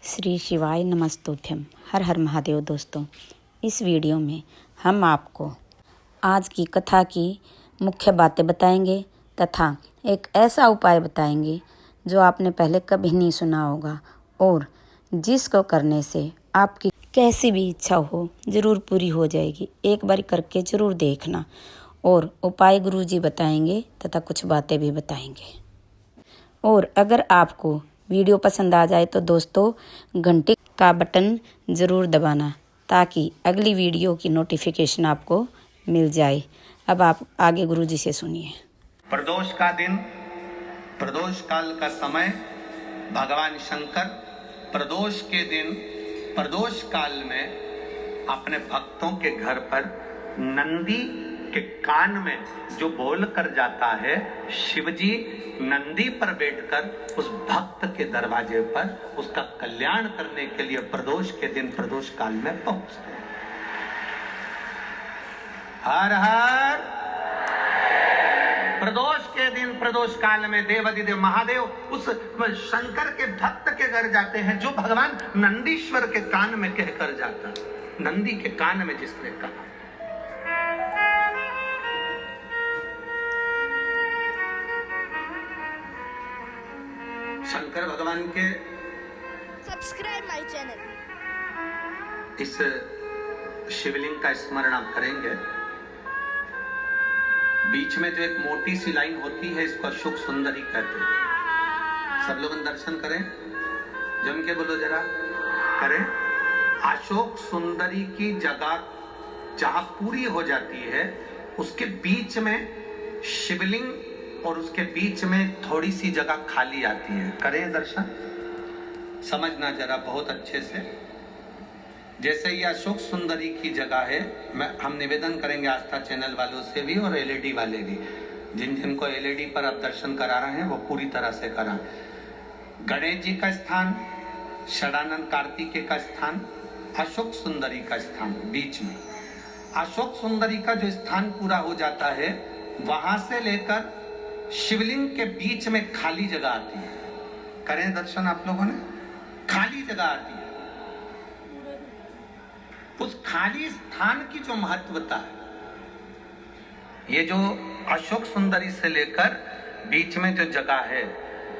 श्री शिवाय नमस्तुभ्यम। हर हर महादेव। दोस्तों, इस वीडियो में हम आपको आज की कथा की मुख्य बातें बताएंगे तथा एक ऐसा उपाय बताएंगे जो आपने पहले कभी नहीं सुना होगा और जिसको करने से आपकी कैसी भी इच्छा हो ज़रूर पूरी हो जाएगी। एक बार करके ज़रूर देखना। और उपाय गुरुजी बताएंगे तथा कुछ बातें भी बताएंगे। और अगर आपको वीडियो पसंद आ जाए तो दोस्तों घंटी का बटन ज़रूर दबाना ताकि अगली वीडियो की नोटिफिकेशन आपको मिल जाए। अब आप आगे गुरुजी से सुनिए। प्रदोष का दिन, प्रदोष काल का समय, भगवान शंकर प्रदोष के दिन प्रदोष काल में अपने भक्तों के घर पर नंदी के कान में जो बोल कर जाता है, शिवजी नंदी पर बैठकर उस भक्त के दरवाजे पर उसका कल्याण करने के लिए प्रदोष के दिन प्रदोष काल में पहुंचते हैं। हर हर। प्रदोष के दिन प्रदोष काल में देवाधिदेव महादेव उस शंकर के भक्त के घर जाते हैं जो भगवान नंदीश्वर के कान में कहकर जाता है। नंदी के कान में जिसने कहा, शंकर भगवान के सब्सक्राइब माय चैनल। इस शिवलिंग का स्मरण आप करेंगे। बीच में जो एक मोटी सी लाइन होती है इसको अशोक सुंदरी कहते हैं। सब लोग दर्शन करें, जम के बोलो जरा, करें। अशोक सुंदरी की जगह जहां पूरी हो जाती है उसके बीच में शिवलिंग और उसके बीच में थोड़ी सी जगह खाली आती है। करें दर्शन, समझना जरा बहुत अच्छे से। जैसे ये अशोक सुंदरी की जगह है, हम निवेदन करेंगे आस्था चैनल वालों से भी और एलईडी वाले भी, जिनको एलईडी पर आप दर्शन करा रहे हैं वो पूरी तरह से करा। गणेश जी का स्थान, षडानंद कार्तिकेय का स्थान, अशोक सुंदरी का स्थान बीच में। अशोक सुंदरी का जो स्थान पूरा हो जाता है वहां से लेकर शिवलिंग के बीच में खाली जगह आती है। करें दर्शन आप लोगों ने, खाली जगह आती है। उस खाली स्थान की जो महत्वता है, ये जो अशोक सुंदरी से लेकर बीच में जो जगह है,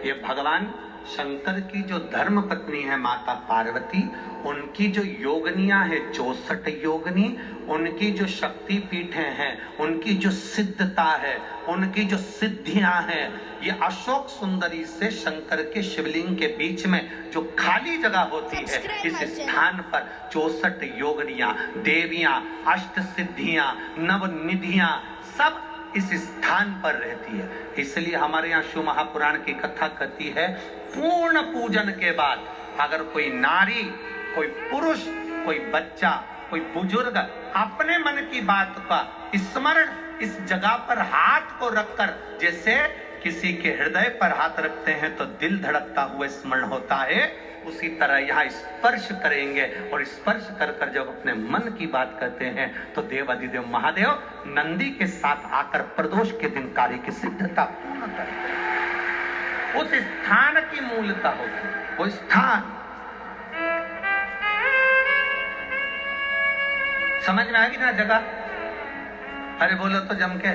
ये भगवान शंकर की जो धर्म पत्नी है माता पार्वती, उनकी जो योगनियां है 64 योगनी, उनकी जो शक्ति पीठें हैं, उनकी जो सिद्धता है, उनकी जो सिद्धियां हैं, ये अशोक सुंदरी से शंकर के शिवलिंग के बीच में जो खाली जगह होती है, इस स्थान पर 64 योगनियां, देवियां, अष्ट सिद्धियां, नवनिधियां सब इस स्थान पर रहती है। इसलिए हमारे यहाँ शिव महापुराण की कथा कहती है, पूर्ण पूजन के बाद अगर कोई नारी, कोई पुरुष, कोई बच्चा, कोई बुजुर्ग अपने मन की बात का स्मरण इस जगह पर हाथ को रखकर, जैसे किसी के हृदय पर हाथ रखते हैं तो दिल धड़कता हुआ स्मरण होता है, उसी तरह यहाँ स्पर्श करेंगे और स्पर्श कर कर जब अपने मन की बात करते हैं तो देवाधिदेव महादेव नंदी के साथ आकर प्रदोष के दिन कार्य की सिद्धता पूर्ण करते हैं। उस स्थान की मूलता होती है, वो स्थान समझ में आएगी ना जगह। अरे बोलो तो जम के,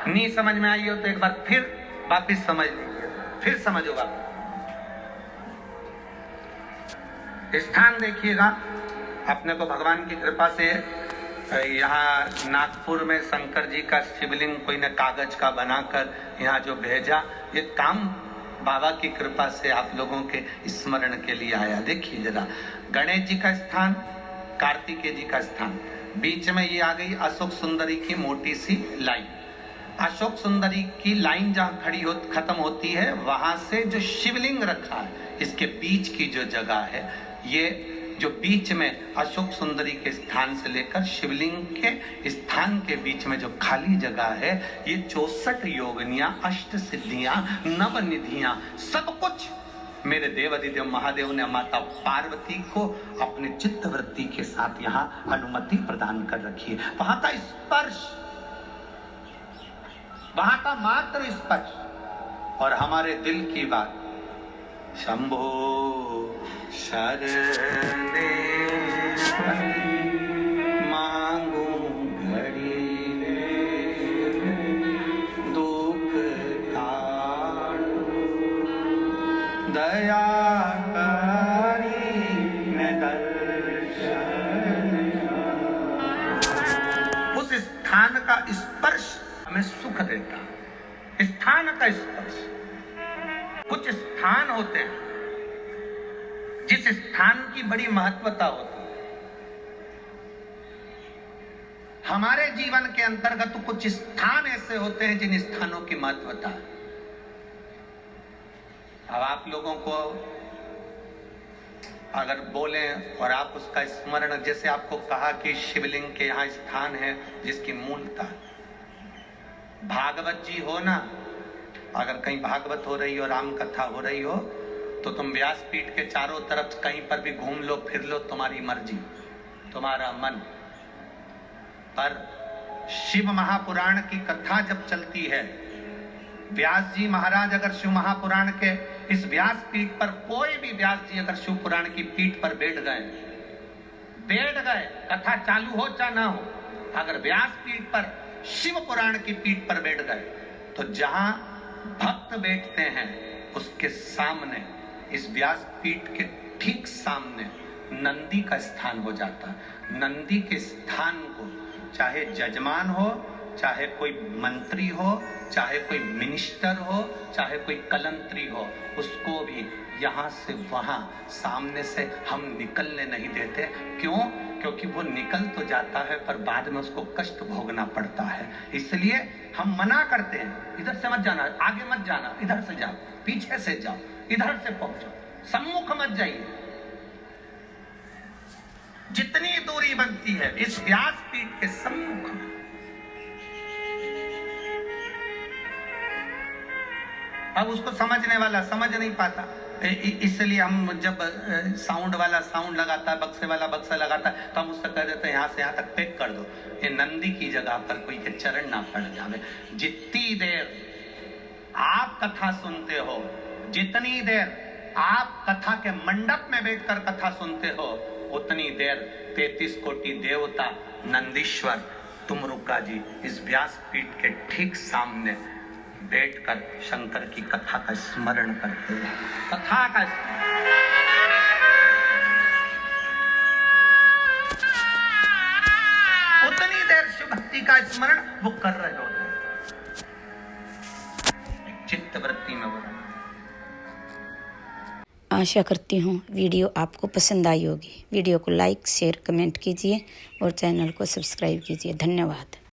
नहीं समझ में आई हो तो एक बार फिर वापिस समझ लीजिए, फिर समझोगा। स्थान देखिएगा, अपने को भगवान की कृपा से यहाँ नागपुर में शंकर जी का शिवलिंग कोई ने कागज का बनाकर यहाँ जो भेजा, ये काम बाबा की कृपा से आप लोगों के स्मरण के लिए आया। देखिए जरा, गणेश जी का स्थान, कार्तिकेय जी का स्थान, बीच में ये आ गई अशोक सुंदरी की मोटी सी लाइन। अशोक सुंदरी की लाइन जहाँ खत्म होती है, वहां से जो शिवलिंग रखा है, इसके बीच की जो जगह है, ये जो बीच में अशोक सुंदरी के स्थान से लेकर शिवलिंग के स्थान के बीच में जो खाली जगह है, ये 64 योगनियां, अष्ट सिद्धियां, नवनिधियां, सब कुछ मेरे देवाधिदेव महादेव ने माता पार्वती को अपने चित्तवृत्ति के साथ यहाँ अनुमति प्रदान कर रखी है। वहां का स्पर्श, वहां का मात्र स्पर्श और हमारे दिल की बात, शंभो शरणे मांगू घड़ी दुख काटो दया करी मैं दर्शन। उस स्थान का स्पर्श हमें सुख देता है। स्थान का स्पर्श। कुछ स्थान होते हैं जिस स्थान की बड़ी महत्वता होती है। हमारे जीवन के अंतर्गत कुछ स्थान ऐसे होते हैं जिन स्थानों की महत्वता है। अब आप लोगों को अगर बोलें और आप उसका स्मरण, जैसे आपको कहा कि शिवलिंग के यहाँ स्थान है जिसकी मूलता, भागवत जी हो ना, अगर कहीं भागवत हो रही हो, राम कथा हो रही हो, तो तुम व्यासपीठ के चारों तरफ कहीं पर भी घूम लो, फिर लो, तुम्हारी मर्जी, तुम्हारा मन। पर शिव महापुराण की कथा जब चलती है, व्यास जी महाराज अगर शिव महापुराण के इस व्यासपीठ पर, कोई भी व्यास जी अगर शिव पुराण की पीठ पर बैठ गए, कथा चालू हो चाहे ना हो, अगर व्यासपीठ पर शिव पुराण की पीठ पर बैठ गए, तो जहां भक्त बैठते हैं उसके सामने, इस व्यासपीठ के ठीक सामने नंदी का स्थान हो जाता है। नंदी के स्थान को चाहे जजमान हो, चाहे कोई मंत्री हो, चाहे कोई मिनिस्टर हो, चाहे कोई कलंत्री हो, उसको भी यहाँ से वहाँ सामने से हम निकलने नहीं देते। क्यों? क्योंकि वो निकल तो जाता है पर बाद में उसको कष्ट भोगना पड़ता है। इसलिए हम मना करते हैं, इधर से मत जाना, आगे मत जाना, इधर से जाओ, पीछे से जाओ, इधर से पहुंचो, सम्मुख मत जाइए। जितनी दूरी बनती है इस व्यासपीठ के सम्मुख में। अब उसको समझने वाला समझ नहीं पाता, इसलिए हम जब साउंड वाला साउंड लगाता है, बक्से वाला बक्सा लगाता है, तो हम उससे कह देते हैं यहाँ से यहाँ तक पैक कर दो, ये नंदी की जगह पर कोई के चरण ना पड़ जावे। जितनी देर आप कथा सुनते हो, जितनी देर आप कथा के मंडप में बैठकर कथा सुनते हो, उतनी देर 33 कोटि देवता नंदीश्वर तुमरुका जी इस व्यासपीठ के ठीक सामने बैठकर शंकर की कथा का स्मरण करते हैं। कथा का उतनी देर शिव भक्ति का स्मरण वो कर रहे होते हैं, चित्त वृत्ति में वो। आशा करती हूँ वीडियो आपको पसंद आई होगी। वीडियो को लाइक, शेयर, कमेंट कीजिए और चैनल को सब्सक्राइब कीजिए। धन्यवाद।